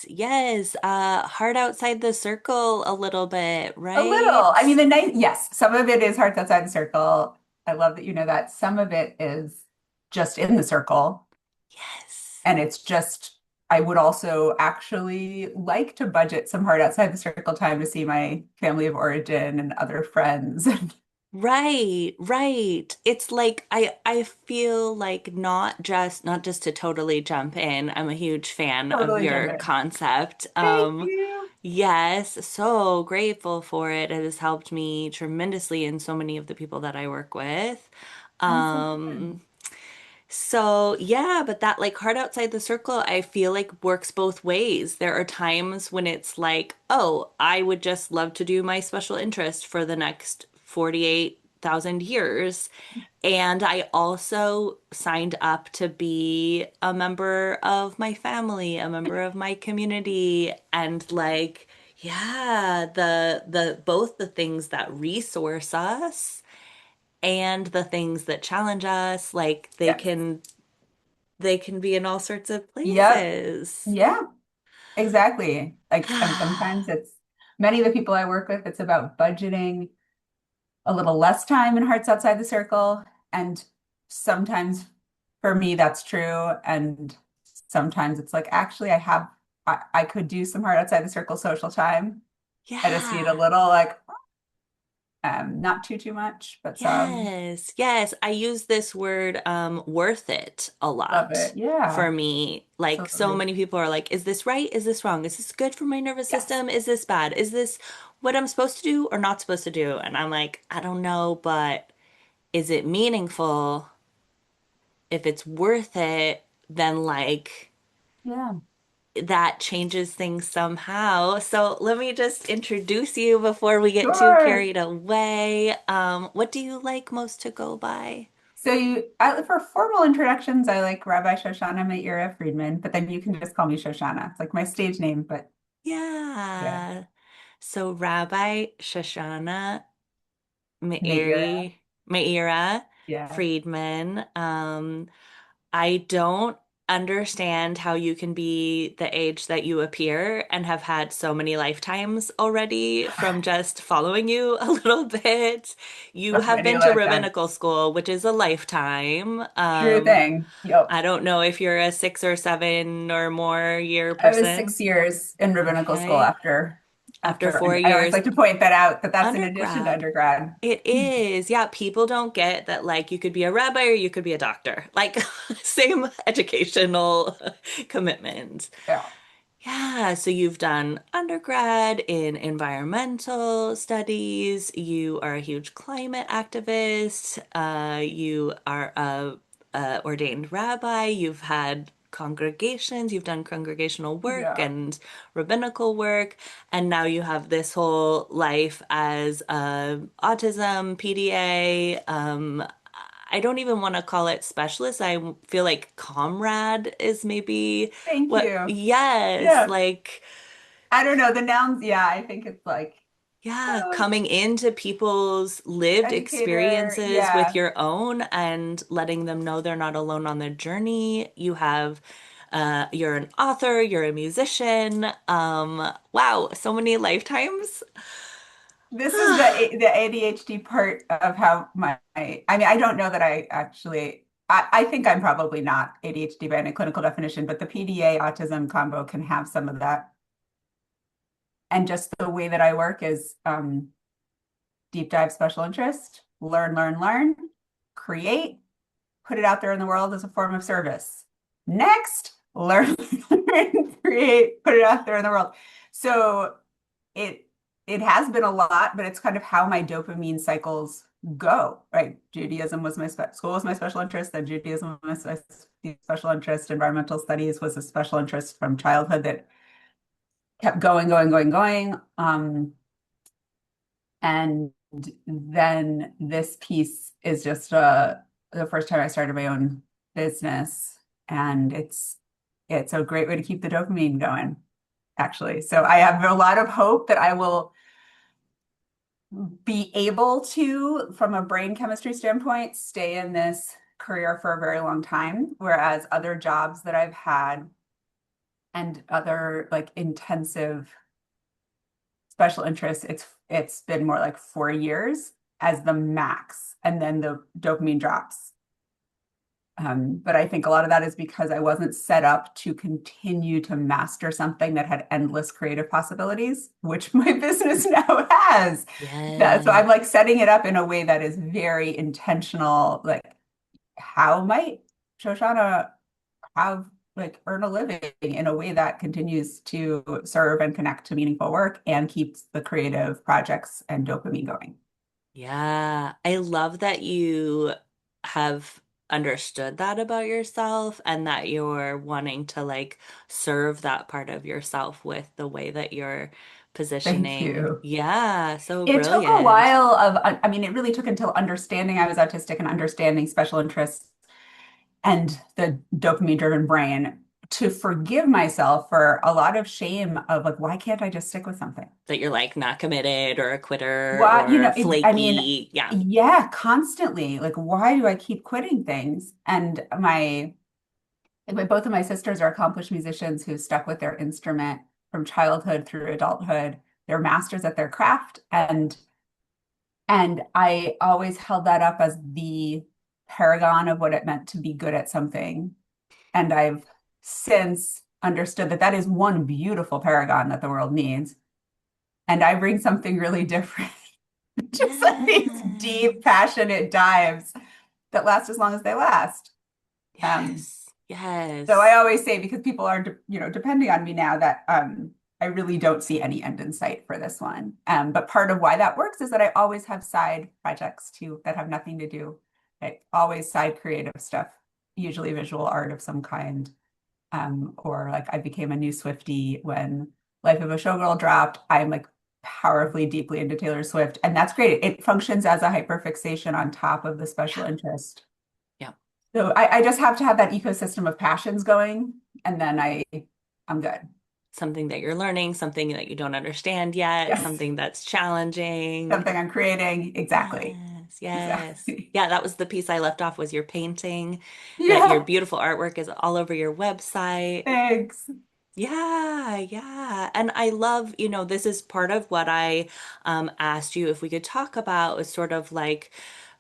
yes. Heart outside the circle a little bit, A little. I mean, right? yes, some of it is hearts outside the circle. I love that you know that. Some of it is just in the circle. Yes. And it's just, I would also actually like to budget some heart outside the circle time to see my family of origin and other friends. Right, right. It's like I feel like not just to totally jump in. I'm a huge fan of Totally jump your in. concept. Thank you. Yes, so grateful for it. It has helped me tremendously in so many of the people that I work with. I'm so good. Um, so yeah, but that like heart outside the circle, I feel like works both ways. There are times when it's like, oh, I would just love to do my special interest for the next 48,000 years. And I also signed up to be a member of my family, a member of my community, and like, yeah, the both the things that resource us and the things that challenge us, like Yes. they can be in all sorts of Yep. places. Yeah, exactly. Like, and sometimes it's many of the people I work with, it's about budgeting a little less time in hearts outside the circle. And sometimes for me, that's true. And sometimes it's like, actually, I could do some heart outside the circle social time. I just need a Yeah. little like, not too much, but some. Yes, yes. I use this word worth it a Love lot it. Yeah, for me. Like so absolutely. many people are like, is this right? Is this wrong? Is this good for my nervous Yes. system? Is this bad? Is this what I'm supposed to do or not supposed to do? And I'm like, I don't know, but is it meaningful? If it's worth it, then like Yeah. that changes things somehow. So let me just introduce you before we get too Sure. carried away. What do you like most to go by? For formal introductions, I like Rabbi Shoshana Meira Friedman, but then you can just call me Shoshana. It's like my stage name, but yeah, Yeah. So Rabbi Shoshana Meira. Meira Yeah. Friedman. I don't understand how you can be the age that you appear and have had so many lifetimes already from just following you a little bit. You So have many been to lifetimes. rabbinical school, which is a lifetime. True thing. Yep. I don't know if you're a 6 or 7 or more year I was person. 6 years in rabbinical school Okay. After after four I always years, like to point that out that that's in addition to undergrad. undergrad. It is. Yeah, people don't get that like you could be a rabbi or you could be a doctor. Like same educational commitment. Yeah. Yeah, so you've done undergrad in environmental studies. You are a huge climate activist. You are a ordained rabbi. You've had congregations. You've done congregational work Yeah. and rabbinical work, and now you have this whole life as autism, PDA. I don't even want to call it specialist. I feel like comrade is maybe Thank what, you. yes, Yeah. like, I don't know the nouns. Yeah, I think it's like yeah, oh, coming into people's lived educator. experiences with Yeah. your own and letting them know they're not alone on their journey. You're an author, you're a musician. Wow, so many lifetimes. This is the ADHD part of how I mean, I don't know that I actually I think I'm probably not ADHD by any clinical definition, but the PDA autism combo can have some of that. And just the way that I work is deep dive special interest, learn, create, put it out there in the world as a form of service. Next, learn, learn, create, put it out there in the world. So it it has been a lot, but it's kind of how my dopamine cycles go, right? Judaism was school was my special interest, then Judaism was my special interest, environmental studies was a special interest from childhood that kept going. And then this piece is just the first time I started my own business, and it's a great way to keep the dopamine going, actually. So I have a lot of hope that I will be able to, from a brain chemistry standpoint, stay in this career for a very long time. Whereas other jobs that I've had, and other like intensive special interests, it's been more like 4 years as the max, and then the dopamine drops. But I think a lot of that is because I wasn't set up to continue to master something that had endless creative possibilities, which my business now has. So Yeah. I'm like setting it up in a way that is very intentional. Like, how might Shoshana have like earn a living in a way that continues to serve and connect to meaningful work and keeps the creative projects and dopamine going? Yeah, I love that you have understood that about yourself and that you're wanting to like serve that part of yourself with the way that you're Thank positioning. you. Yeah, so It took a brilliant. while of, I mean, it really took until understanding I was autistic and understanding special interests and the dopamine driven brain to forgive myself for a lot of shame of like, why can't I just stick with something? That you're like not committed or a quitter Why, or I mean, flaky. Yeah. yeah, constantly. Like, why do I keep quitting things? And both of my sisters are accomplished musicians who stuck with their instrument from childhood through adulthood. They're masters at their craft, and I always held that up as the paragon of what it meant to be good at something. And I've since understood that that is one beautiful paragon that the world needs. And I bring something really different, just like these deep, Yes. passionate dives that last as long as they last. Um, Yes. so I Yes. always say, because people are, depending on me now, that I really don't see any end in sight for this one. But part of why that works is that I always have side projects too that have nothing to do. I always side creative stuff, usually visual art of some kind. Or like I became a new Swiftie when Life of a Showgirl dropped. I'm like powerfully, deeply into Taylor Swift, and that's great. It functions as a hyperfixation on top of the special Yeah. interest. Yeah. So I just have to have that ecosystem of passions going, and then I'm good. Something that you're learning, something that you don't understand yet, Yes. something that's challenging. Something I'm creating. Exactly. Yes, yes. Exactly. Yeah, that was the piece I left off was your painting, that your Yeah. beautiful artwork is all over your website. Thanks. Yeah, yeah. And I love, this is part of what I asked you if we could talk about is sort of like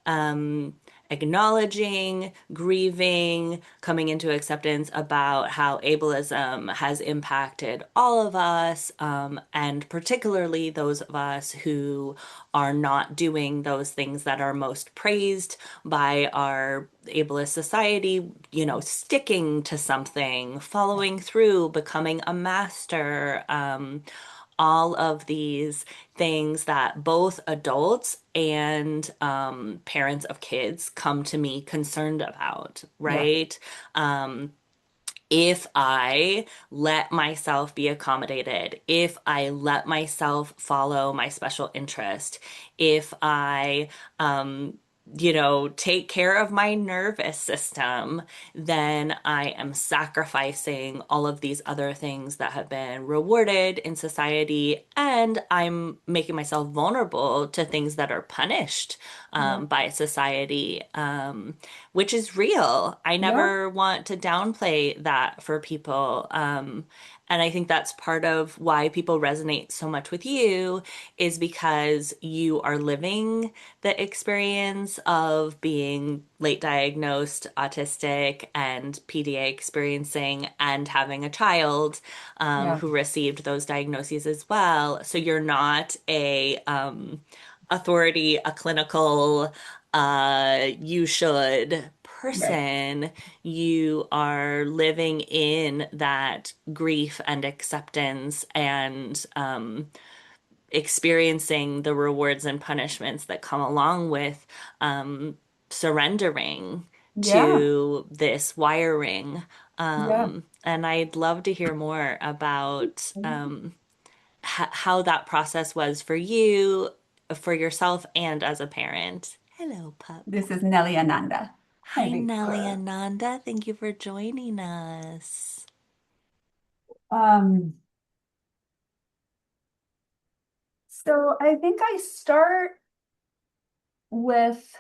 um, acknowledging, grieving, coming into acceptance about how ableism has impacted all of us, and particularly those of us who are not doing those things that are most praised by our ableist society, sticking to something, following through, becoming a master, all of these things that both adults and parents of kids come to me concerned about, Yeah. right? If I let myself be accommodated, if I let myself follow my special interest, if I, take care of my nervous system, then I am sacrificing all of these other things that have been rewarded in society, and I'm making myself vulnerable to things that are punished Yeah. by society, which is real. I Yeah. never want to downplay that for people. And I think that's part of why people resonate so much with you is because you are living the experience of being late diagnosed autistic and PDA experiencing and having a child Yeah. who received those diagnoses as well. So you're not a authority, a clinical, you should Right. person. You are living in that grief and acceptance and experiencing the rewards and punishments that come along with surrendering Yeah. to this wiring. Yeah. And I'd love to hear more about how that process was for you, for yourself, and as a parent. Hello, pup. This is Nelly Ananda. I Hi, think. Nelly Ananda. Thank you for joining us. Um, so I think I start with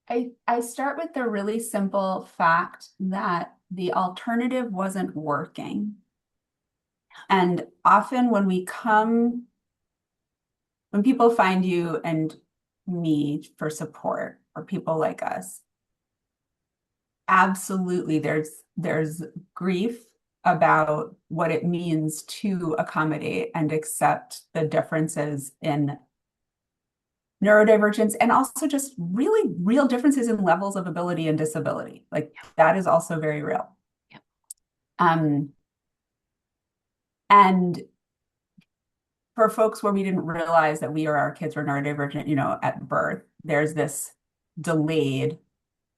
I start with the really simple fact that the alternative wasn't working. And often when people find you and me for support, or people like us, absolutely there's grief about what it means to accommodate and accept the differences in neurodivergence, and also just really real differences in levels of ability and disability. Like that is also very real. Yep. Um, and for folks where we didn't realize that we or our kids were neurodivergent, at birth, there's this delayed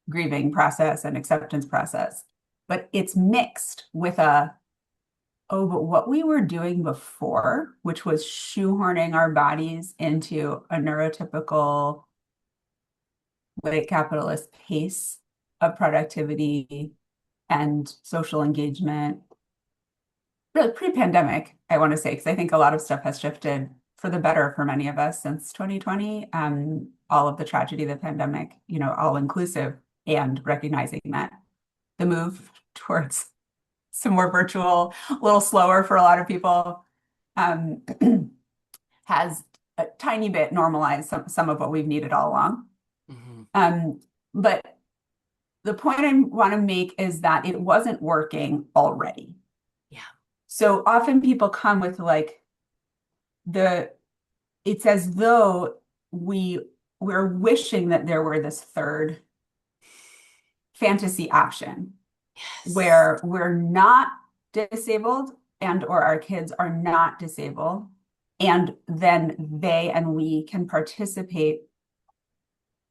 grieving process and acceptance process. But it's mixed with but what we were doing before, which was shoehorning our bodies into a neurotypical white capitalist pace of productivity and social engagement, really pre-pandemic, I want to say, because I think a lot of stuff has shifted for the better for many of us since 2020. All of the tragedy of the pandemic, all inclusive, and recognizing that the move towards some more virtual, a little slower for a lot of people, um, has a tiny bit normalized some of what we've needed all along. Hmm. But the point I want to make is that it wasn't working already. Yeah. So often people come with like the it's as though we're wishing that there were this third fantasy option Yes. where we're not disabled and or our kids are not disabled, and then they and we can participate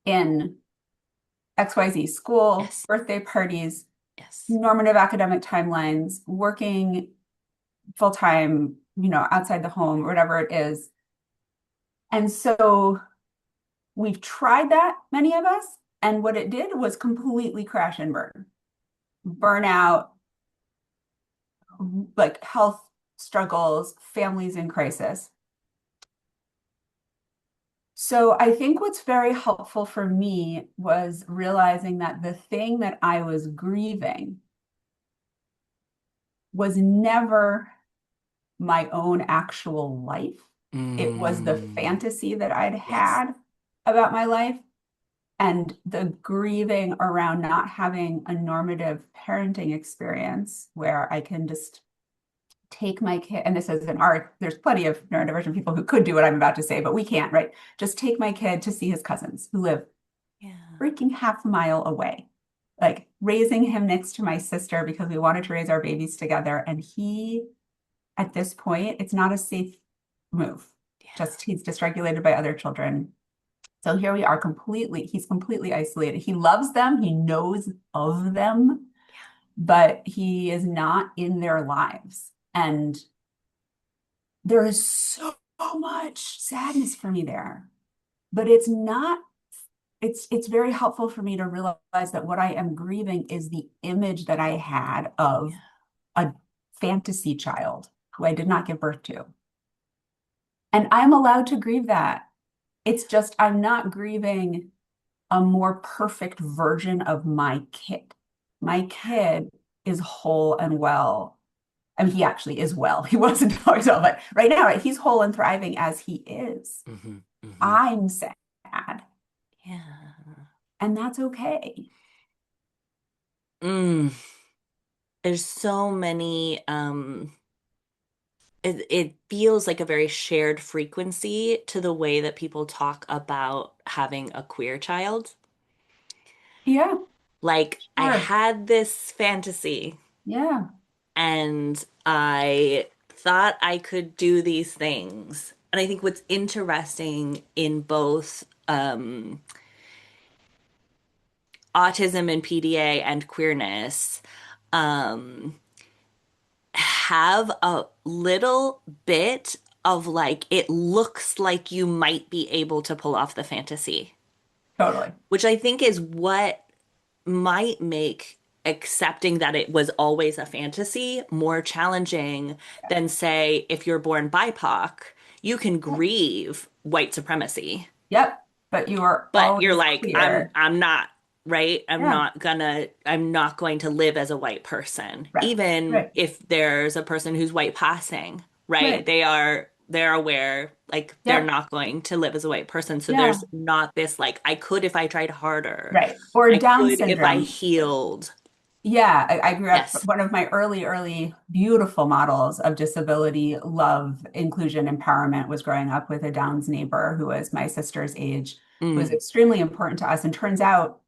in XYZ school, Yes. birthday parties, Yes. normative academic timelines, working full time, outside the home, or whatever it is. And so we've tried that, many of us, and what it did was completely crash and burn. Burnout, like health struggles, families in crisis. So I think what's very helpful for me was realizing that the thing that I was grieving was never my own actual life. It was the Mm. fantasy that I'd Yes. had about my life, and the grieving around not having a normative parenting experience where I can just take my kid, and this is an art, there's plenty of neurodivergent people who could do what I'm about to say, but we can't, right? Just take my kid to see his cousins who live Yeah. freaking half a mile away. Like raising him next to my sister because we wanted to raise our babies together. And at this point, it's not a safe move. Yeah. Just he's dysregulated by other children. So here we are he's completely isolated. He loves them, he knows of them, but he is not in their lives. And there is so much sadness for me there. But it's not, it's very helpful for me to realize that what I am grieving is the image that I had of Yeah. a fantasy child who I did not give birth to. And I'm allowed to grieve that. It's just I'm not grieving a more perfect version of my kid. My kid is whole and well. I mean, he actually is well. He wasn't always well, but right now, right, he's whole and thriving as he is. Hmm. Hmm. I'm sad, Yeah. and that's okay. Mm. There's so many, it feels like a very shared frequency to the way that people talk about having a queer child. Yeah, Like, I sure. had this fantasy Yeah. and I thought I could do these things. And I think what's interesting in both autism and PDA and queerness, um, have a little bit of like, it looks like you might be able to pull off the fantasy, Totally. which I think is what might make accepting that it was always a fantasy more challenging than, say, if you're born BIPOC, you can Yep. grieve white supremacy. Yep. but you are But you're always like, I'm clear. I'm not, right? Yeah, I'm not going to live as a white person, right, even right, if there's a person who's white passing, right? right. They're aware, like they're Yep, not going to live as a white person. So yeah, there's not this like I could if I tried harder. right. Or I Down could if I syndrome. healed. Yeah, I grew up, Yes. one of my early beautiful models of disability, love, inclusion, empowerment was growing up with a Downs neighbor who was my sister's age, who was Mm. extremely important to us. And turns out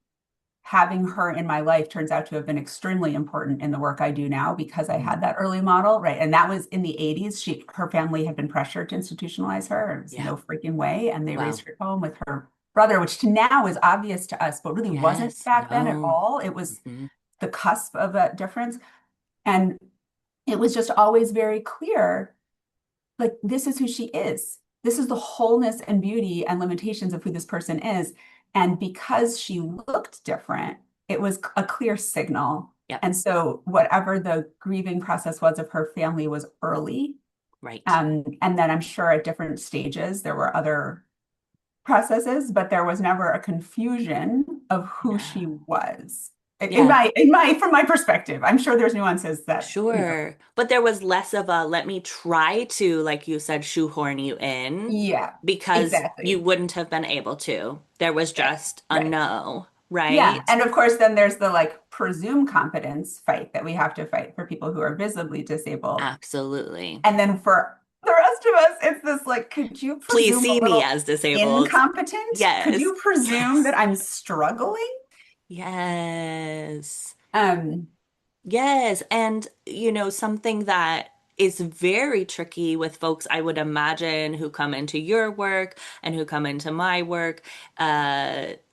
having her in my life turns out to have been extremely important in the work I do now because I Mm. had that early model, right? And that was in the 80s. Her family had been pressured to institutionalize her. There was Yeah. no freaking way. And they raised Wow. her at home with her brother, which to now is obvious to us, but really wasn't Yes. back then at No. all. It was Hmm. the cusp of a difference. And it was just always very clear, like, this is who she is. This is the wholeness and beauty and limitations of who this person is. And because she looked different, it was a clear signal. Yep. And so whatever the grieving process was of her family was early. Right. And then I'm sure at different stages there were other processes, but there was never a confusion of who she Yeah. was. Yeah. From my perspective, I'm sure there's nuances that, Sure. But there was less of a let me try to, like you said, shoehorn you in yeah, because you exactly. wouldn't have been able to. There was Right. just a Right. no, Yeah. right? And of course, then there's the like presumed competence fight that we have to fight for people who are visibly disabled. Absolutely. And then for the rest of us, it's this like, could you Please presume a see me little as disabled. incompetent? Could Yes. you presume that Yes. I'm struggling? Yes. Um, Yes, and something that is very tricky with folks, I would imagine, who come into your work and who come into my work,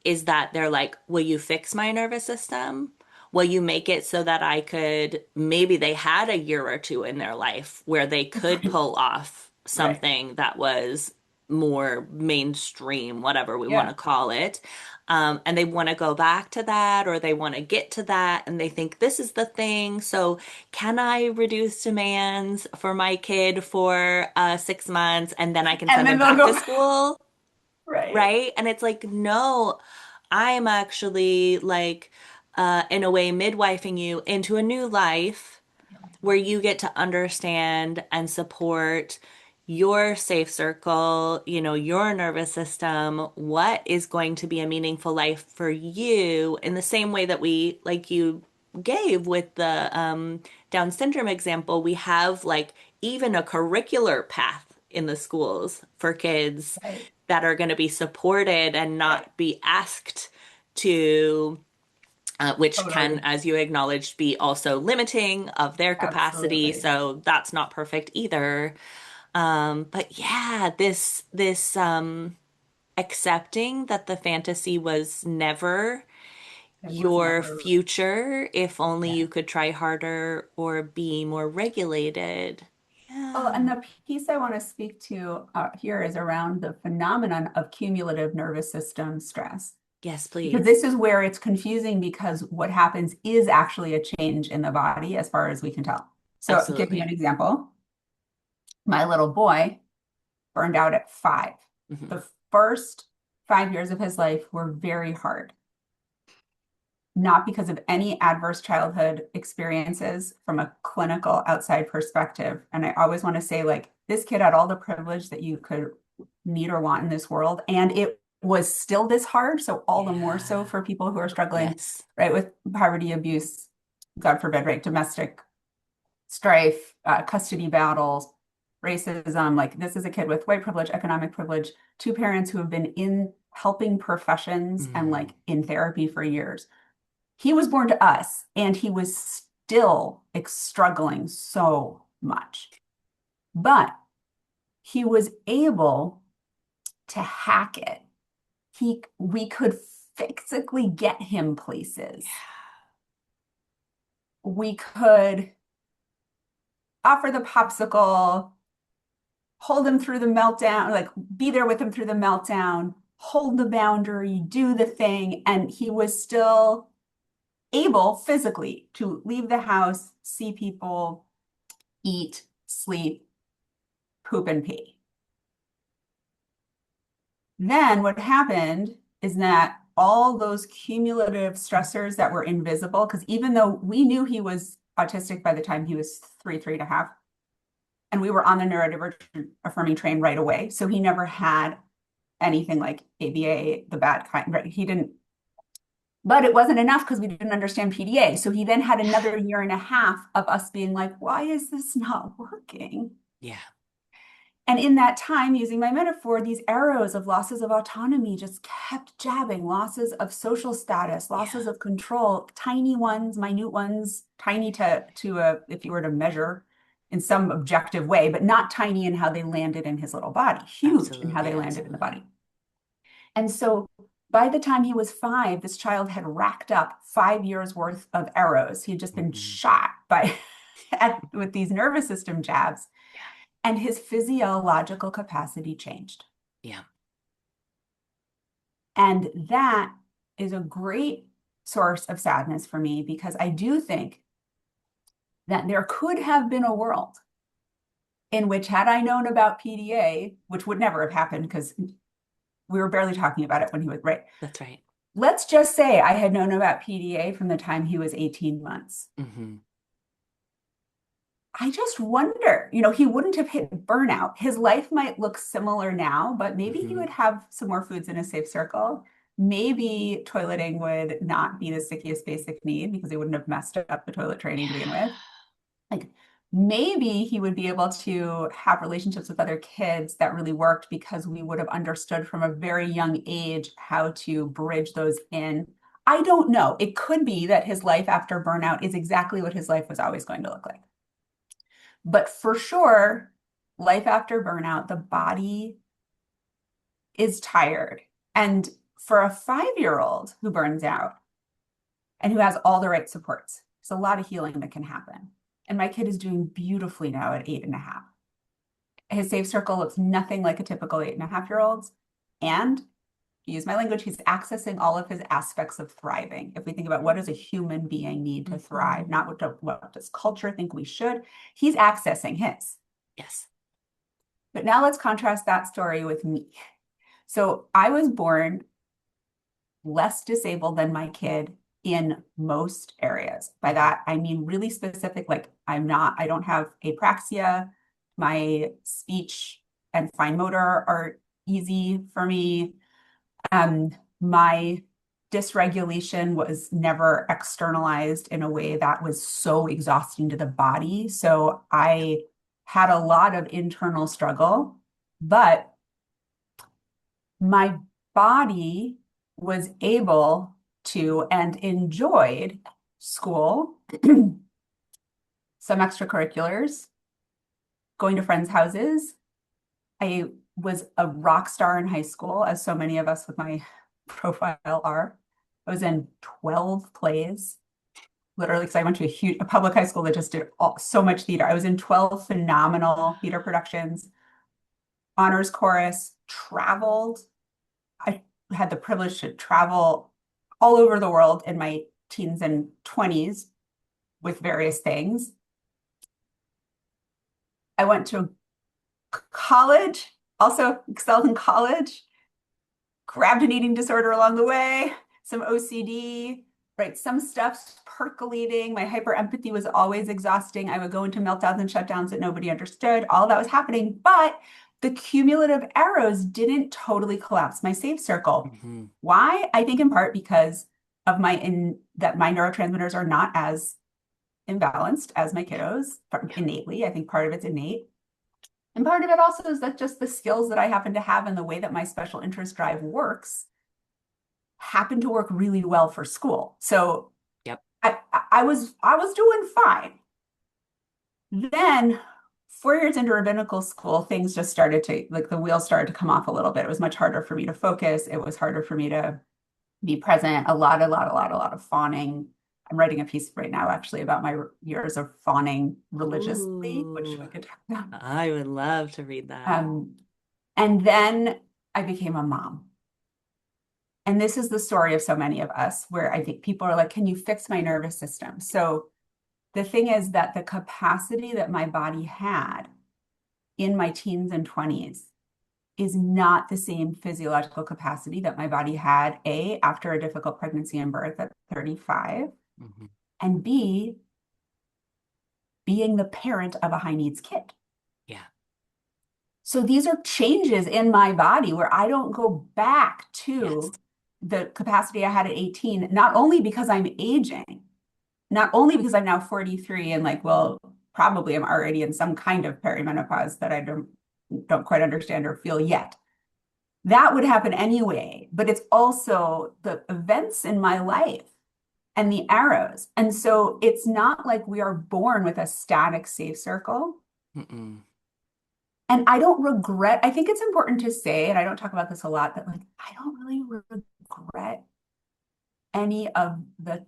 is that they're like, will you fix my nervous system? Will you make it so that I could, maybe they had a year or two in their life where they could right, pull off right. something that was more mainstream, whatever we want Yeah. to call it. And they want to go back to that or they want to get to that and they think this is the thing. So, can I reduce demands for my kid for 6 months and then I can And send then them they'll back to go, school? right. Right? And it's like, no, I'm actually like, in a way, midwifing you into a new life where you get to understand and support your safe circle, your nervous system, what is going to be a meaningful life for you in the same way that we, like you gave with the Down syndrome example, we have like even a curricular path in the schools for kids Right, that are going to be supported and right. not be asked to which can, Totally. as you acknowledged, be also limiting of their capacity. Absolutely. So that's not perfect either. But yeah, this accepting that the fantasy was never It was your never, future, if only yeah. you could try harder or be more regulated. Oh, Yeah. and the piece I want to speak to here is around the phenomenon of cumulative nervous system stress. Yes, Because please. this is where it's confusing because what happens is actually a change in the body as far as we can tell. So, give you Absolutely. an example. My little boy burned out at 5. Hmm. The first 5 years of his life were very hard, not because of any adverse childhood experiences from a clinical outside perspective. And I always want to say, like, this kid had all the privilege that you could need or want in this world. And it was still this hard. So, all the more so Yeah. for people who are struggling, Yes. right, with poverty, abuse, God forbid, right, domestic strife, custody battles, racism. Like, this is a kid with white privilege, economic privilege, two parents who have been in helping professions and Mm. like in therapy for years. He was born to us and he was still struggling so much. But he was able to hack it. We could physically get him places. We could offer the popsicle, hold him through the meltdown, like be there with him through the meltdown, hold the boundary, do the thing. And he was still able physically to leave the house, see people, eat, sleep, poop, and pee. Then what happened is that all those cumulative stressors that were invisible, because even though we knew he was autistic by the time he was 3.5, and we were on the neurodivergent affirming train right away. So he never had anything like ABA, the bad kind, right? He didn't, but it wasn't enough because we didn't understand PDA. So he then had another year and a half of us being like, why is this not working? Yeah. And in that time, using my metaphor, these arrows of losses of autonomy just kept jabbing, losses of social status, Yeah. losses of control, tiny ones, minute ones, tiny to if you were to measure in some objective way, but not tiny in how they landed in his little body, huge in how they Absolutely. landed in the Absolutely. body. And so by the time he was 5, this child had racked up 5 years worth of arrows. He had just been Hmm. shot by with these nervous system jabs, Yeah. and his physiological capacity changed. Yeah. And that is a great source of sadness for me because I do think that there could have been a world in which, had I known about PDA, which would never have happened because we were barely talking about it when he was right. That's right. Let's just say I had known about PDA from the time he was 18 months. Hmm. I just wonder, he wouldn't have hit burnout. His life might look similar now, but maybe he Hmm. would have some more foods in a safe circle. Maybe toileting would not be the sickiest basic need because he wouldn't have messed up the toilet training to begin Yeah. with. Like maybe he would be able to have relationships with other kids that really worked because we would have understood from a very young age how to bridge those in. I don't know. It could be that his life after burnout is exactly what his life was always going to look like. But for sure, life after burnout, the body is tired. And for a 5-year-old who burns out and who has all the right supports, there's a lot of healing that can happen. And my kid is doing beautifully now at 8.5. His safe circle looks nothing like a typical 8.5-year-old's. And to use my language, he's accessing all of his aspects of thriving. If we think about what does a human being need to thrive, Hmm. not what does culture think we should, he's accessing his. Yes. But now let's contrast that story with me. So I was born less disabled than my kid in most areas. By Hmm. that, I mean really specific, like I don't have apraxia. My speech and fine motor are easy for me. Um, my dysregulation was never externalized in a way that was so exhausting to the body. So Yep. I had a lot of internal struggle, but my body was able to and enjoyed school, some extracurriculars, going to friends' houses. I was a rock star in high school, as so many of us with my profile are. I was in 12 plays, literally, because I went to a public high school that just did so much theater. I was in 12 phenomenal theater productions, honors chorus, traveled. I had the privilege to travel all over the world in my teens and 20s with various things. I went to college, also excelled in college, grabbed an eating disorder along the way, some OCD, right? Some stuff's percolating. My hyper empathy was always exhausting. I would go into meltdowns and shutdowns that nobody understood. All that was happening, but the cumulative arrows didn't totally collapse my safe circle. Hmm. Why? I think in part because of my neurotransmitters are not as imbalanced as my Yeah. kiddos Yeah. innately. I think part of it's innate. And part of it also is that just the skills that I happen to have and the way that my special interest drive works happen to work really well for school. So Yep. I was doing fine. Then 4 years into rabbinical school, things just started to like the wheels started to come off a little bit. It was much harder for me to focus. It was harder for me to be present. A lot of fawning. I'm writing a piece right now actually about my years of fawning religiously, which we Ooh, could talk about. I would love to read that. Um, and then I became a mom. And this is the story of so many of us, where I think people are like, can you fix my nervous system? So the thing is that the capacity that my body had in my teens and 20s is not the same physiological capacity that my body had, A, after a difficult pregnancy and birth at 35, Mhm. and B, being the parent of a high needs kid. Yeah. So these are changes in my body where I don't go back Yes. to the capacity I had at 18, not only because I'm aging, not only because I'm now 43 and like, well, probably I'm already in some kind of perimenopause that I don't quite understand or feel yet. That would happen anyway, but it's also the events in my life and the arrows. And so it's not like we are born with a static safe circle. Mm-mm. And I don't regret, I think it's important to say, and I don't talk about this a lot, that like I don't really regret any of the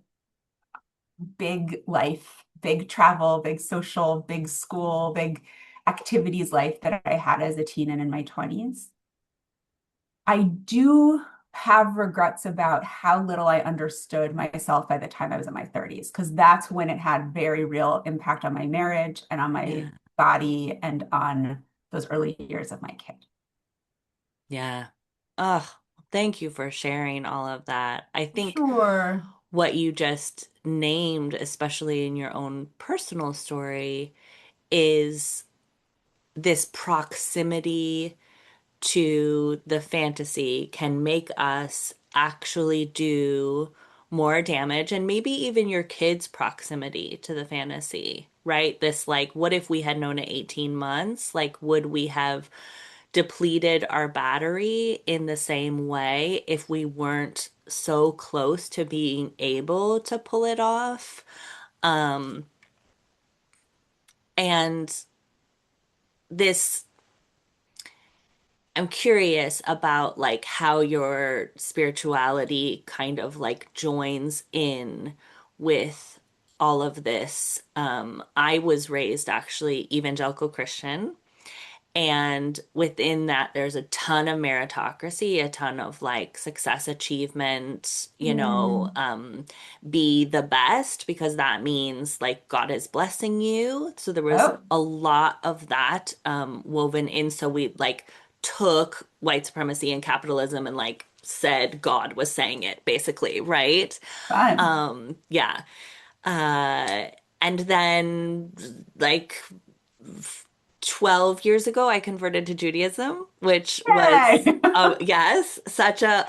big life, big travel, big social, big school, big activities life that I had as a teen and in my 20s. I do have regrets about how little I understood myself by the time I was in my 30s, because that's when it had very real impact on my marriage and on my Yeah. body and on those early years of my kid. Yeah. Oh, thank you for sharing all of that. I think Sure. what you just named, especially in your own personal story, is this proximity to the fantasy can make us actually do more damage, and maybe even your kids' proximity to the fantasy, right? This, like, what if we had known at 18 months? Like, would we have depleted our battery in the same way if we weren't so close to being able to pull it off? Um, and this I'm curious about like how your spirituality kind of like joins in with all of this. I was raised actually evangelical Christian, and within that, there's a ton of meritocracy, a ton of like success achievement, Mm. be the best because that means like God is blessing you. So there was Oh, a lot of that woven in. So we like took white supremacy and capitalism and like said God was saying it basically, right? fun. Yeah. Uh, and then like 12 years ago, I converted to Judaism, which Yay. was, yes, such a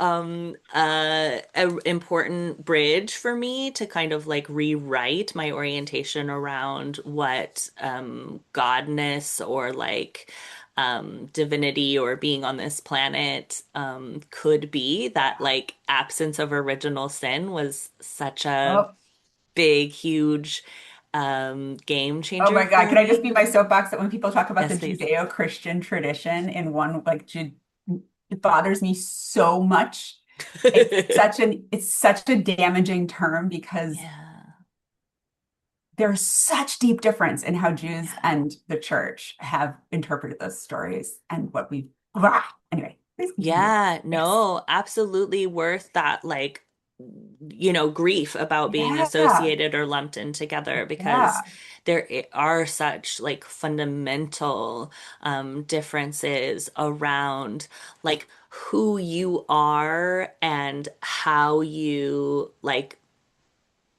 important bridge for me to kind of like rewrite my orientation around what godness or like divinity or being on this planet could be. That like absence of original sin was such a Oh, big, huge game oh changer my God. for Can I just me. be my soapbox that when people talk about the Yes, please. Judeo-Christian tradition in one, like, it bothers me so much. It's such a damaging term because Yeah, there's such deep difference in how Jews yeah. and the church have interpreted those stories and what we, anyway, please continue. Yeah, Yes. no, absolutely worth that, like, grief about being Yeah. associated or lumped in together because Yeah. are such like fundamental differences around like who you are and how you like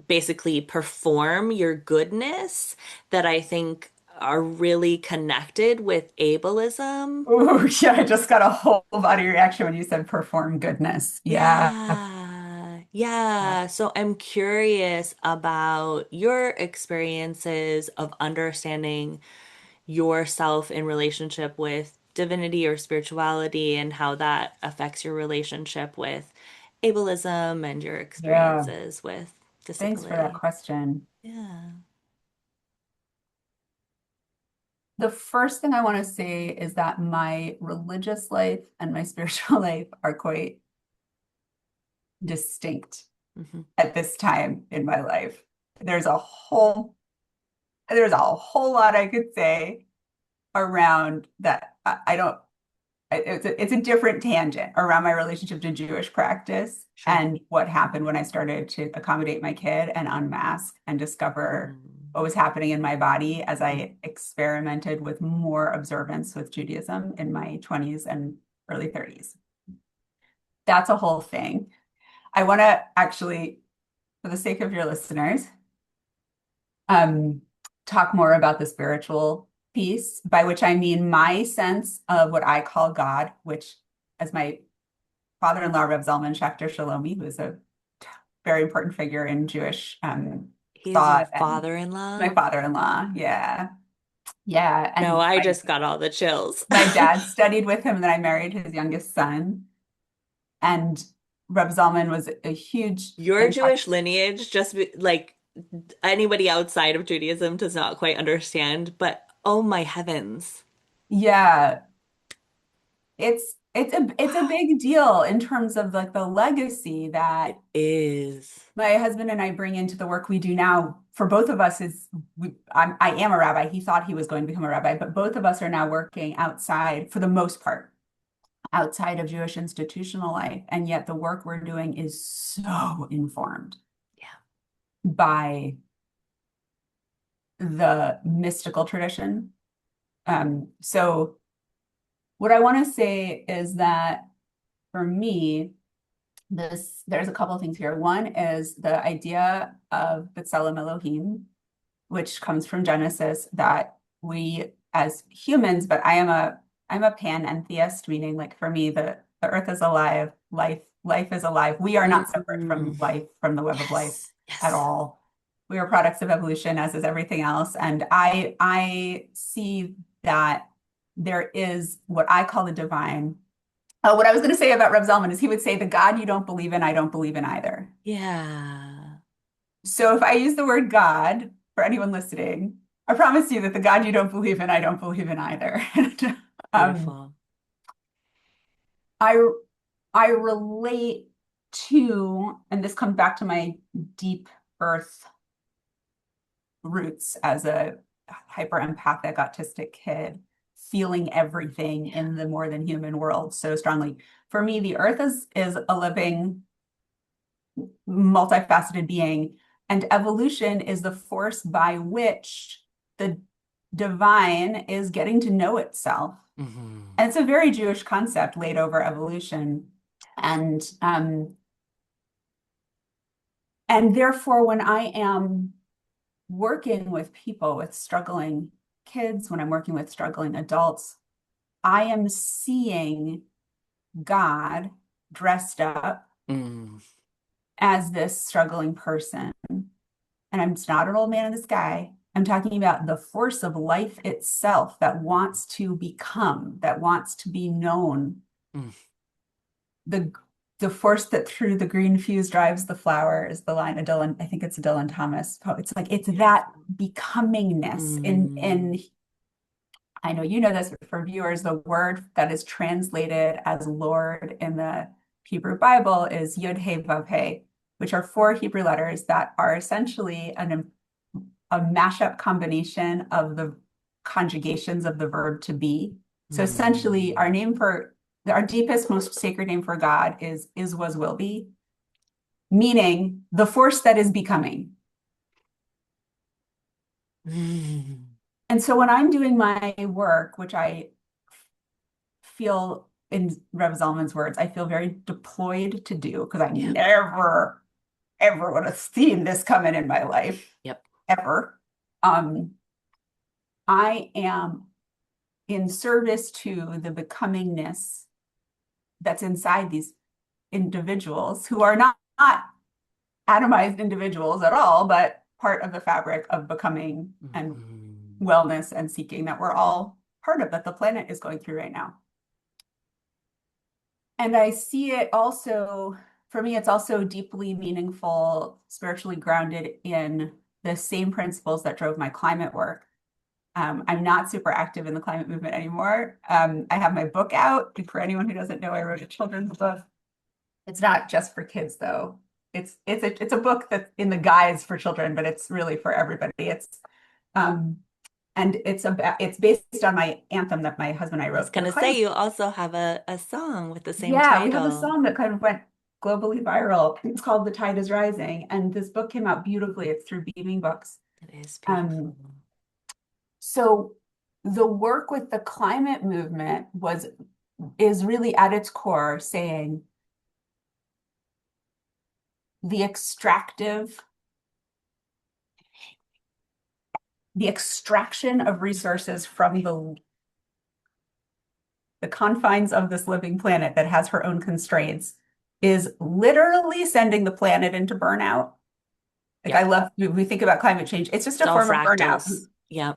basically perform your goodness that I think are really connected with ableism. Oh, yeah. I just got a whole body reaction when you said perform goodness. Yeah. Yeah, yeah. So I'm curious about your experiences of understanding yourself in relationship with divinity or spirituality and how that affects your relationship with ableism and your Yeah. experiences with Thanks for that disability. question. Yeah. The first thing I want to say is that my religious life and my spiritual life are quite distinct Hmm. at this time in my life. There's a whole there's a whole lot I could say around that. I don't it's a different tangent around my relationship to Jewish practice Sure. and what happened when I started to accommodate my kid and unmask and discover Mm. what was happening in my body as Mm. I experimented with more observance with Judaism in my 20s and early 30s. That's a whole thing. I want to actually, for the sake of your listeners, um, talk more about the spiritual piece, by which I mean my sense of what I call God, which, as my father-in-law, Reb Zalman Schachter Shalomi, who is a very important figure in Jewish He's your thought, and my father-in-law? father-in-law, yeah, yeah, No, and I my just got all the chills. my dad studied with him, and then I married his youngest son, and Reb Zalman was a huge Your impact. Jewish lineage, like anybody outside of Judaism does not quite understand, but oh my heavens. Yeah, it's a big deal in terms of like the legacy that It is. my husband and I bring into the work we do now. For both of us is I am a rabbi. He thought he was going to become a rabbi, but both of us are now working outside, for the most part, outside of Jewish institutional life. And yet the work we're doing is so informed Yeah. by the mystical tradition. So what I want to say is that for me, there's a couple of things here. One is the idea of B'Tselem Elohim, which comes from Genesis, that we as humans, but I'm a panentheist, meaning like for me, the earth is alive, life is alive. We are not separate Mm. from life, from the web of life Yes. at Yes. all. We are products of evolution, as is everything else. And I see that there is what I call the divine. Oh, what I was going to say about Reb Zalman is he would say, the God you don't believe in, I don't believe in either. Yeah. So if I use the word God for anyone listening, I promise you that the God you don't believe in, I don't believe in either. um, Beautiful. I I relate to, and this comes back to my deep earth roots as a hyper empathic autistic kid, feeling everything Yeah. in the more than human world so strongly. For me, the earth is a living, multifaceted being, and evolution is the force by which the divine is getting to know itself. Hmm. And it's a very Jewish concept laid over evolution. And and therefore, when I am working with people with struggling kids, when I'm working with struggling adults, I am seeing God dressed up Mm. as this struggling person. And I'm not an old man in the sky. I'm talking about the force of life itself that wants to become, that wants to be known. Mm. The the force that through the green fuse drives the flower is the line of Dylan. I think it's a Dylan Thomas poem. It's like it's that Beautiful. becomingness in Mm. I know you know this, but for viewers, the word that is translated as Lord in the Hebrew Bible is Yud He Vav He, which are four Hebrew letters that are essentially a mashup combination of the conjugations of the verb to be. So essentially, Mm. our deepest, most sacred name for God is, was, will be, meaning the force that is becoming. Mm. And so when I'm doing my work, which I feel, in Rev Zalman's words, I feel very deployed to do, because I Yeah. never, ever would have seen this coming in my life, Yep. ever. Um, I am in service to the becomingness that's inside these individuals who are not atomized individuals at all, but part of the fabric of becoming and Mhm. wellness and seeking that we're all part of, that the planet is going through right now. And I see it also, for me, it's also deeply meaningful, spiritually grounded in the same principles that drove my climate work. I'm not super active in the climate movement anymore. I have my book out. For anyone who doesn't know, I wrote a children's book. It's not just for kids, though. It's a book that's in the guise for children, but it's really for everybody. Um, it's based on my anthem that my husband and I I was wrote for the gonna say climate. you also have a song with the same Yeah, we have a title. song that kind of went globally viral. It's called The Tide is Rising, and this book came out beautifully. It's through Beaming Books. It is beautiful. Um, so the work with the climate movement was is really at its core saying the extractive, the extraction of resources from the confines of this living planet that has her own constraints is literally sending the planet into burnout. Like I Yep. love, we think about climate change, it's just It's a all form of burnout. fractals. Yep.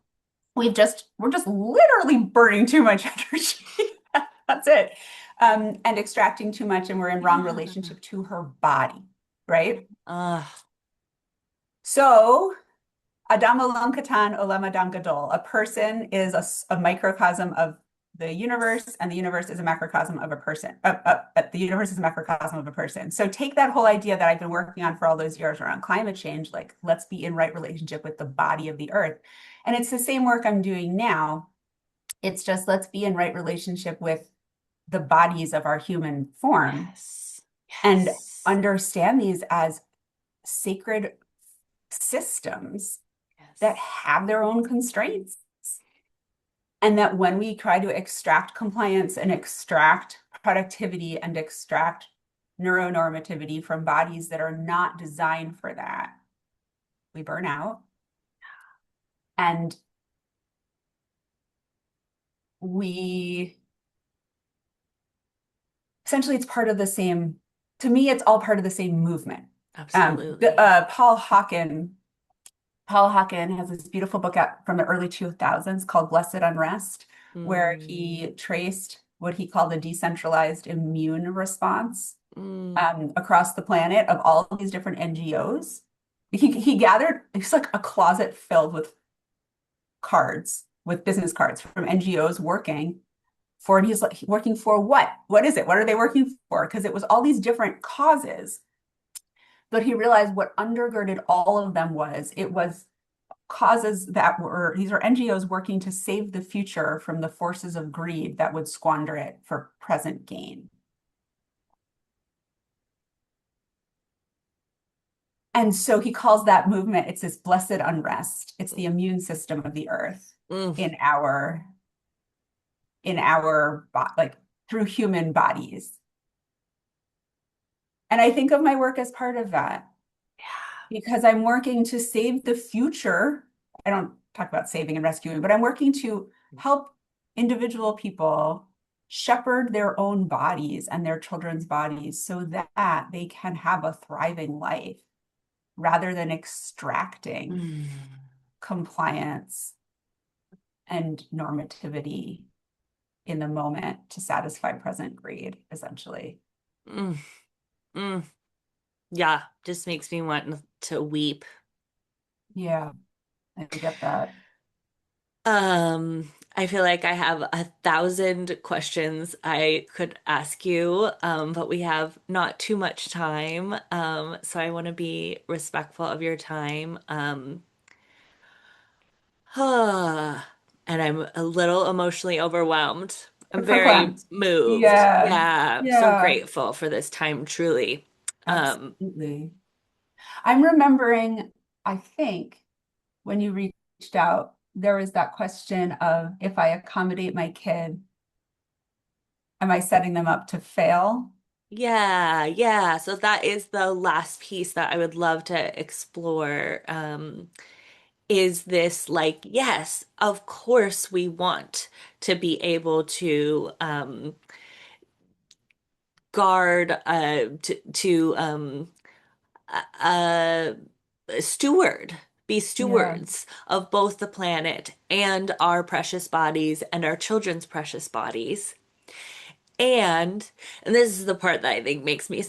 We're just literally burning too much energy. That's it. And extracting too much, and we're in wrong Yeah. relationship to her body, right? Ugh. So Adam olam katan olam adam gadol. A person is a microcosm of the universe, and the universe is a macrocosm of a person. The universe is a macrocosm of a person. So take that whole idea that I've been working on for all those years around climate change, like let's be in right relationship with the body of the earth. And it's the same work I'm doing now. It's just let's be in right relationship with the bodies of our human form Yes. and Yes. understand these as sacred systems that Yes. have their own constraints. And that when we try to extract compliance and extract productivity and extract neuronormativity from bodies that are not designed for that, we burn out. And we essentially, it's part of the same, to me, it's all part of the same movement. Absolutely. Paul Hawken has this beautiful book out from the early 2000s called Blessed Unrest, where Mm, he traced what he called a decentralized immune response mm, across the planet of all of these different NGOs. He gathered, it's like a closet filled with cards, with business cards from NGOs working for, and he's like, working for what? What is it? What are they working for? Because it was all these different causes. But he realized what undergirded all of them was it was causes that were, these are NGOs working to save the future from the forces of greed that would squander it for present gain. And so he calls that movement, it's this blessed unrest. It's the immune system of the earth mm. in our like through human bodies. And I think of my work as part of that Yeah. because I'm working to save the future. I don't talk about saving and rescuing, but I'm working to help individual people shepherd their own bodies and their children's bodies so that they can have a thriving life rather than extracting Mm, compliance and normativity in the moment to satisfy present greed, essentially. mm, mm. Yeah. Just makes me want to weep. Yeah, I get that. I feel like I have 1,000 questions I could ask you, but we have not too much time. So I want to be respectful of your time. And I'm a little emotionally overwhelmed. I'm very Verklempt. moved. Yeah, Yeah, so yeah, grateful for this time, truly. Um, absolutely. I'm remembering, I think, when you reached out, there was that question of if I accommodate my kid, am I setting them up to fail? yeah, yeah. So that is the last piece that I would love to explore. Is this like, yes, of course we want to be able to guard, uh, steward, be Yeah, stewards of both the planet and our precious bodies and our children's precious bodies. And this is the part that I think makes me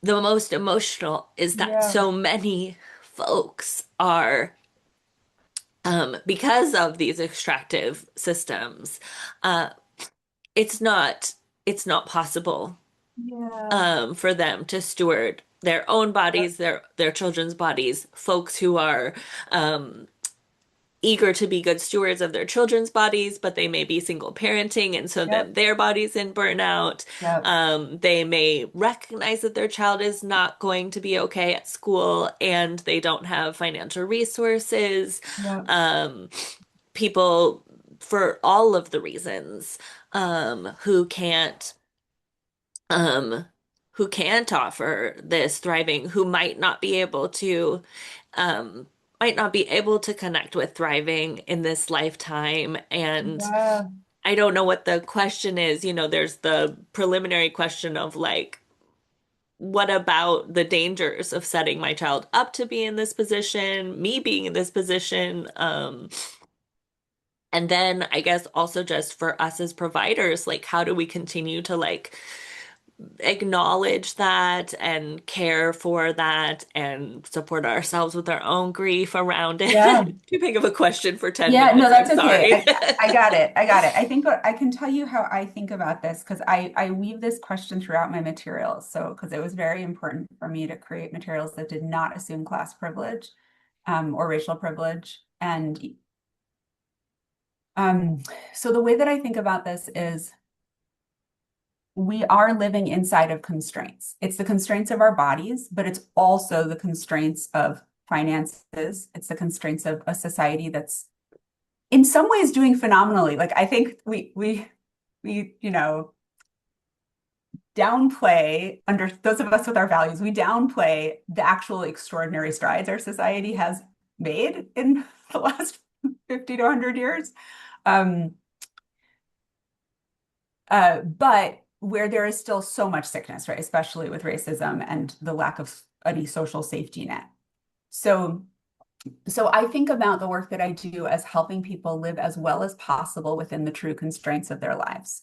the most emotional is that yeah, so many folks are because of these extractive systems, uh, it's not it's not possible yeah. for them to steward their own bodies, their children's bodies, folks who are um, eager to be good stewards of their children's bodies, but they may be single parenting, and so then Yep, their body's in burnout. yep, They may recognize that their child is not going to be okay at school, and they don't have financial resources. yep, Um, People. for all of the reasons, who um, can't offer this thriving, who um, might not be able to connect with thriving in this lifetime. And Yeah. I don't know what the question is. There's the preliminary question of like, what about the dangers of setting my child up to be in this position, me being in this position? And then I guess also just for us as providers, like how do we continue to like acknowledge that and care for that and support ourselves with our own grief around Yeah. it? Too big of a question for 10 Yeah, no, minutes. I'm that's okay. sorry. I got it. I got it. I think what I can tell you how I think about this because I weave this question throughout my materials. So, because it was very important for me to create materials that did not assume class privilege or racial privilege. And um, so the way that I think about this is we are living inside of constraints. It's the constraints of our bodies, but it's also the constraints of finances. It's the constraints of a society that's in some ways doing phenomenally. Like I think we downplay under those of us with our values, we downplay the actual extraordinary strides our society has made in the last 50 to 100 years. Um, but where there is still so much sickness, right? Especially with racism and the lack of any social safety net. So So I think about the work that I do as helping people live as well as possible within the true constraints of their lives.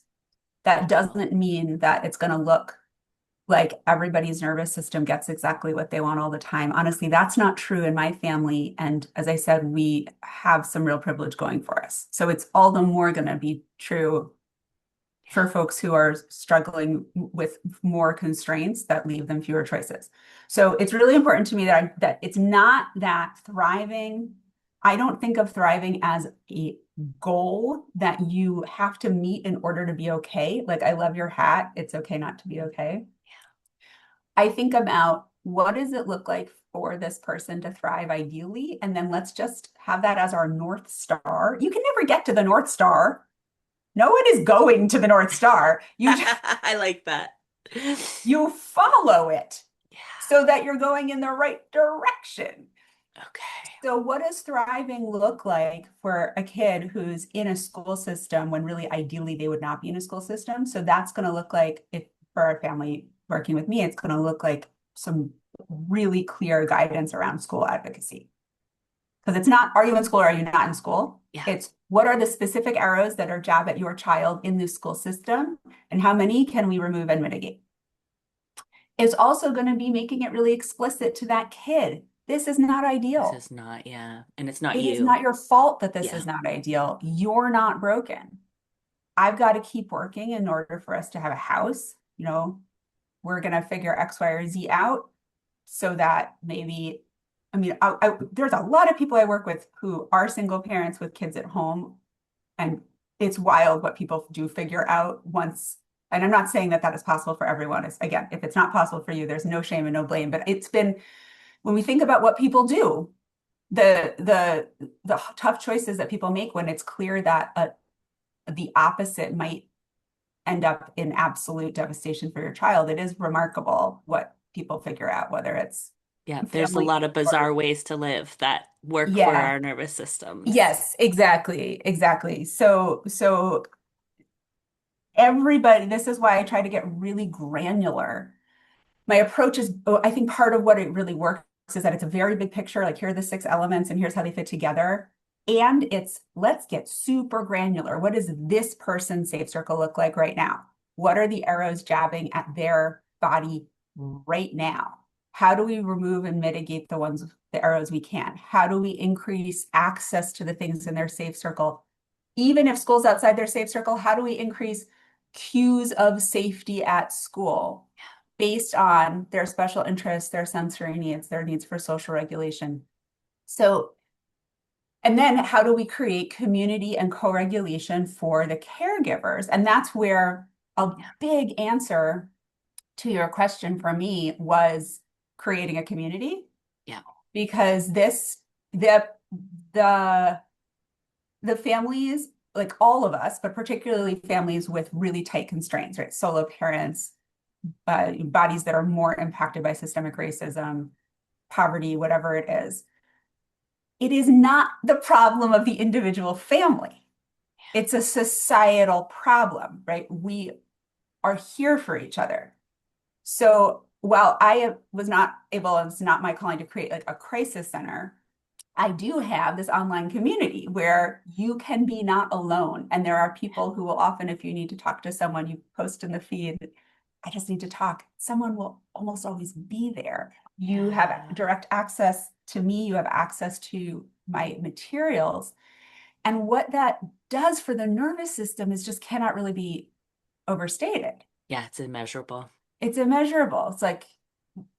That doesn't mean that it's going to look like everybody's nervous system gets exactly what they want all the time. Honestly, that's not true in my family. And as I said, we have some real privilege going for us. So it's all the more going to be true for folks who are struggling with more constraints that leave them fewer choices. So it's really important to me that it's not that thriving. I don't think of thriving as a goal that you have to meet in order to be okay. Like, I love your hat. It's okay not to be okay. I think about what does it look like for this person to thrive ideally? And then let's just have that as our North Star. You can never get to the North Star. No one is going to the North Star. I like that. You follow it Yeah. so that you're going in the right direction. Okay. So what does thriving look like for a kid who's in a school system when really ideally they would not be in a school system? So that's going to look like, if for a family working with me, it's going to look like some really clear guidance around school advocacy. Because it's not, are you in school or are you not in school? Yeah. It's what are the specific arrows that are jab at your child in this school system, and how many can we remove and mitigate? It's also going to be making it really explicit to that kid. This is not This ideal. is not, yeah. And it's not It is you. not your fault that this Yeah. is not ideal. You're not broken. I've got to keep working in order for us to have a house. We're going to figure X, Y, or Z out so that maybe, I mean, there's a lot of people I work with who are single parents with kids at home, and it's wild what people do figure out once. And I'm not saying that that is possible for everyone. It's, again, if it's not possible for you, there's no shame and no blame. But it's been, when we think about what people do, the tough choices that people make when it's clear that the opposite might end up in absolute devastation for your child, it is remarkable what people figure out, whether it's Yeah. There's a family lot of or bizarre ways to live that work for yeah. our nervous systems. Yes, exactly, exactly. So everybody, this is why I try to get really granular. My approach is, oh, I think part of what it really works is that it's a very big picture, like here are the 6 elements and here's how they fit together. And it's, let's get super granular. What does this person's safe circle look like right now? What are the arrows jabbing at their body right now? How do we remove and mitigate the arrows we can? How do we increase access to the things in their safe circle? Even if school's outside their safe circle, how do we increase cues of safety at school based on their special interests, their sensory needs, their needs for social regulation? So, and then how do we create community and co-regulation for the caregivers? And that's where a Yeah. big answer to your question for me was creating a community, Yeah. because the the families like all of us, but particularly families with really tight constraints, right? Solo parents, bodies that are more impacted by systemic racism, poverty, whatever it is. It is not the problem of the individual family. It's a societal problem, right? We are here for each other. So while I was not able, it's not my calling to create like a crisis center, I do have this online community where you can be not alone. And there are people who will often, if you need to talk to someone, you post in the feed, I just need to talk. Someone will almost always be there. You have Yeah. direct access to me, you have access to my materials. And what that does for the nervous system is just cannot really be overstated. Yeah, it's immeasurable. It's immeasurable. It's like,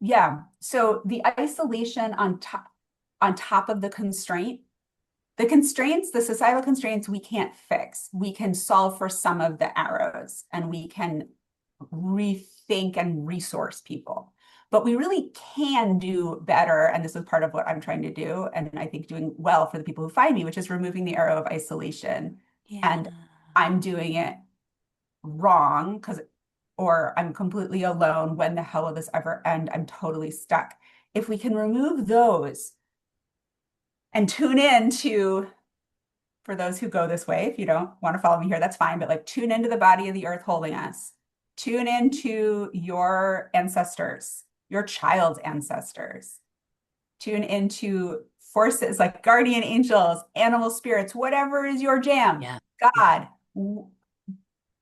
yeah. So the isolation on top of the constraints, the societal constraints we can't fix. We can solve for some of the arrows and we can rethink and resource people. But we really can do better. And this is part of what I'm trying to do. And I think doing well for the people who find me, which is removing the arrow of isolation. Yeah. And I'm doing it wrong because, or I'm completely alone. When the hell will this ever end? I'm totally stuck. If we can remove those and tune in to, for those who go this way, if you don't want to follow me here, that's fine, but like tune into the body of the earth holding us. Tune into your ancestors, your child's ancestors. Tune into forces like guardian angels, animal spirits, whatever is your jam. Yeah. Yeah. God,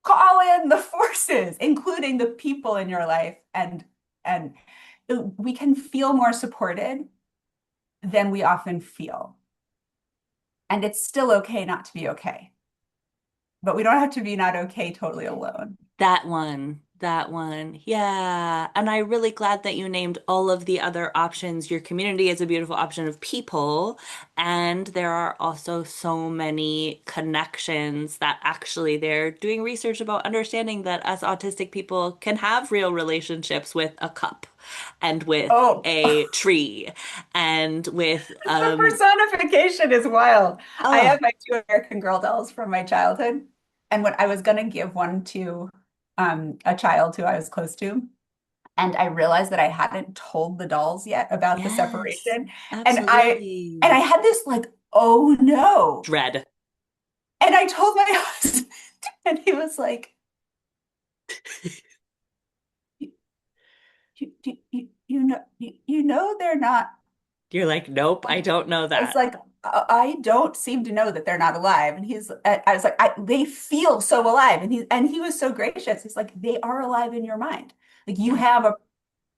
call in the forces, including the people in your life, and we can feel more supported than we often feel. And it's still okay not to be okay. But we don't have to be not okay totally alone. That one. That one. Yeah. And I'm really glad that you named all of the other options. Your community is a beautiful option of people. And there are also so many connections that actually they're doing research about understanding that us autistic people can have real relationships with a cup and with Oh, a tree and with the personification is wild. I oh have my two American Girl dolls from my childhood. And when I was going to give one to a child who I was close to, and I realized that I hadn't told the dolls yet about the yes, separation. And I absolutely. had this like, oh no. Dread. And I told my husband, and he was like, you know they're not. You're like, nope, I don't know I was that. like, I don't seem to know that they're not alive. And I was like, they feel so alive. And he was so gracious. He's like, they are alive in your mind. Like you Yeah. have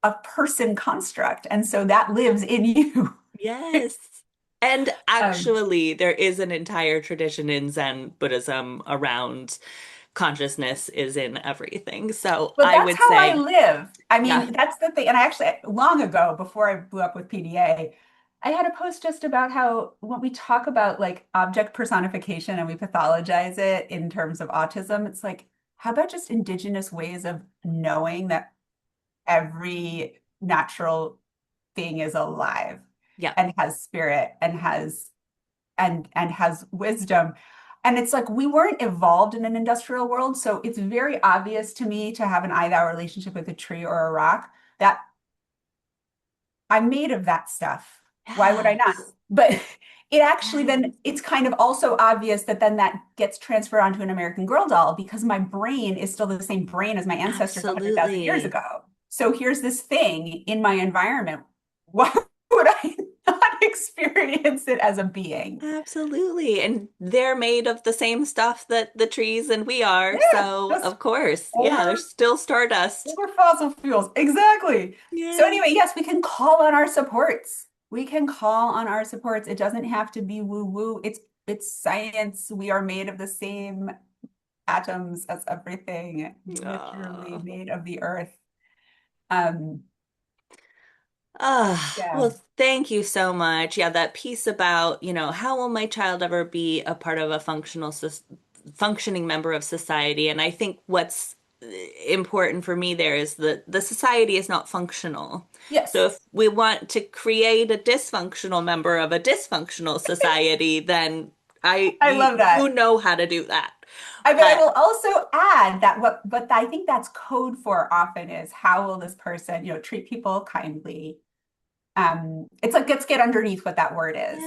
a person construct. And so that lives in you. Yes. And Um, actually, there is an entire tradition in Zen Buddhism around consciousness is in everything. So but I that's would how I say, live. I yeah, mean, that's the thing. And I actually, long ago, before I blew up with PDA, I had a post just about how when we talk about like object personification and we pathologize it in terms of autism, it's like, how about just indigenous ways of knowing that every natural thing is alive yeah, and has spirit and has wisdom. And it's like we weren't evolved in an industrial world, so it's very obvious to me to have an I-thou relationship with a tree or a rock that I'm made of that stuff. Why would I not? yes, But it actually yes, then it's kind of also obvious that then that gets transferred onto an American Girl doll because my brain is still the same brain as my ancestors 100,000 years absolutely. ago. So here's this thing in my environment. Why would I not experience it as a being? Absolutely. And they're made of the same stuff that the trees and we are. Yeah, So, just of course, yeah, there's over still stardust. over fossil fuels. Exactly. So Yeah. anyway, yes, we can call on our supports. We can call on our supports. It doesn't have to be woo woo. It's science. We are made of the same atoms as everything, literally Aw. made of the earth. Um, Ah, yeah. well, thank you so much. Yeah, that piece about, how will my child ever be a part of a functioning member of society? And I think what's important for me there is that the society is not functional. So Yes. if we want to create a dysfunctional member of a dysfunctional society, then I love You that. know how to do that. I But will also add that what I think that's code for often is how will this person, treat people kindly. It's like let's get underneath what that word is.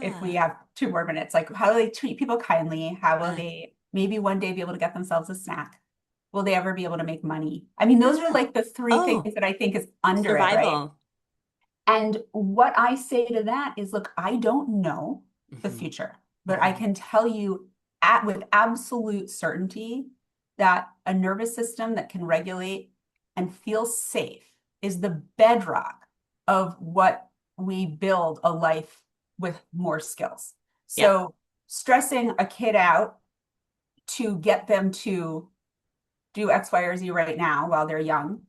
If we yeah. have 2 more minutes, like how do they treat people kindly? How will Uh, they maybe one day be able to get themselves a snack? Will they ever be able to make money? I mean, those are yeah. like the three things Oh, that I think is under it, right? survival. And what I say to that is, look, I don't know the Hmm. future, but I Hmm. can tell you with absolute certainty that a nervous system that can regulate and feel safe is the bedrock of what we build a life with more skills. Yep. So stressing a kid out to get them to do X, Y, or Z right now while they're young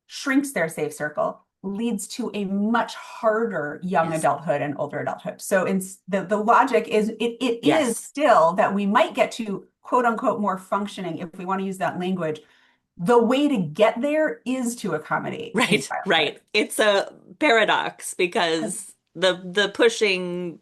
shrinks their safe circle, leads to a much harder young Yes. adulthood and older adulthood. So the logic is it is Yes. still that we might get to quote unquote more functioning if we want to use that language. The way to get there is to accommodate in Right, childhood. right. It's a paradox because the pushing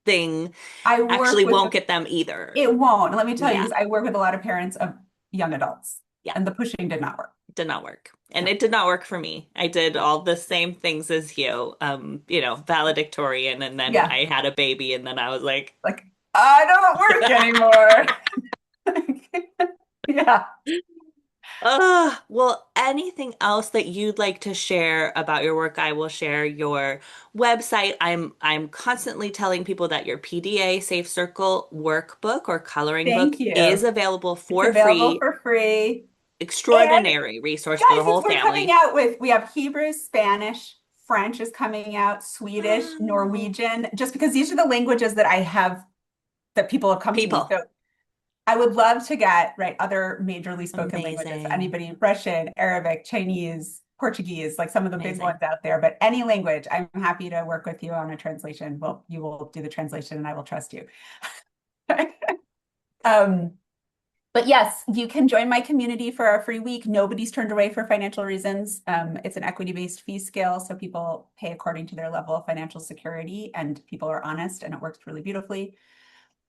thing I work actually with won't get them either. it won't. And let me tell you, Yeah. because I work with a lot of parents of young adults, Yeah. and the pushing did not work. Did not work. And No. it did not work for me. I did all the same things as you, valedictorian, and then Yeah, I had a baby, and then I was like, like I don't work anymore. Yeah. well, anything else that you'd like to share about your work, I will share your website. I'm constantly telling people that your PDA Safe Circle workbook or coloring book Thank is you. available It's for available free. for free. And Extraordinary resource for the guys, whole we're coming family. out with, we have Hebrew, Spanish, French is coming out, Swedish, Wow. Norwegian, just because these are the languages that I have that people have come to me. People. So I would love to get, right, other majorly spoken languages, Amazing. anybody, Russian, Arabic, Chinese, Portuguese, like some of the big Amazing. ones out there, but any language, I'm happy to work with you on a translation. Well, you will do the translation and I will trust you. Um, But yes, you can join my community for our free week. Nobody's turned away for financial reasons. It's an equity-based fee scale, so people pay according to their level of financial security, and people are honest, and it works really beautifully.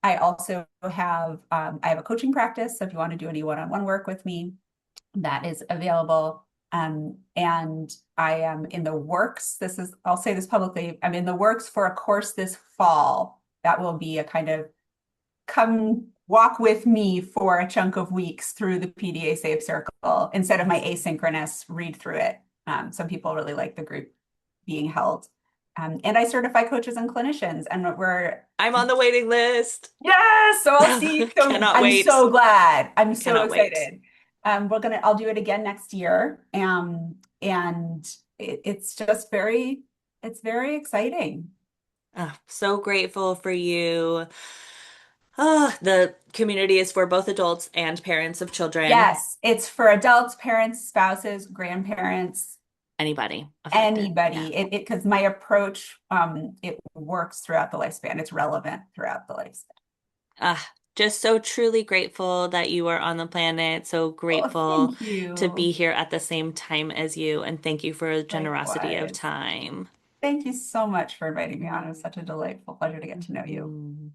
I also have a coaching practice, so if you want to do any one-on-one work with me, that is available. And I am in the works. I'll say this publicly. I'm in the works for a course this fall that will be a kind of come walk with me for a chunk of weeks through the PDA Safe Circle instead of my Amazing. asynchronous read through it. Some people really like the group being held. And I certify coaches and clinicians, and we're I'm on the waiting list. yes. So I'll see. So Cannot I'm wait. so glad. I'm so Cannot wait. excited. I'll do it again next year. And it's very exciting. So grateful for you. The community is for both adults and parents of children. Yes, it's for adults, parents, spouses, grandparents, Anybody affected. Yeah. anybody. It because my approach it works throughout the lifespan. It's relevant throughout the lifespan. Just so truly grateful that you are on the planet. So Oh, grateful thank to be you. here at the same time as you. And thank you for the generosity of Likewise. time. Thank you so much for inviting me on. It was such a delightful pleasure to get to know you. Mhm.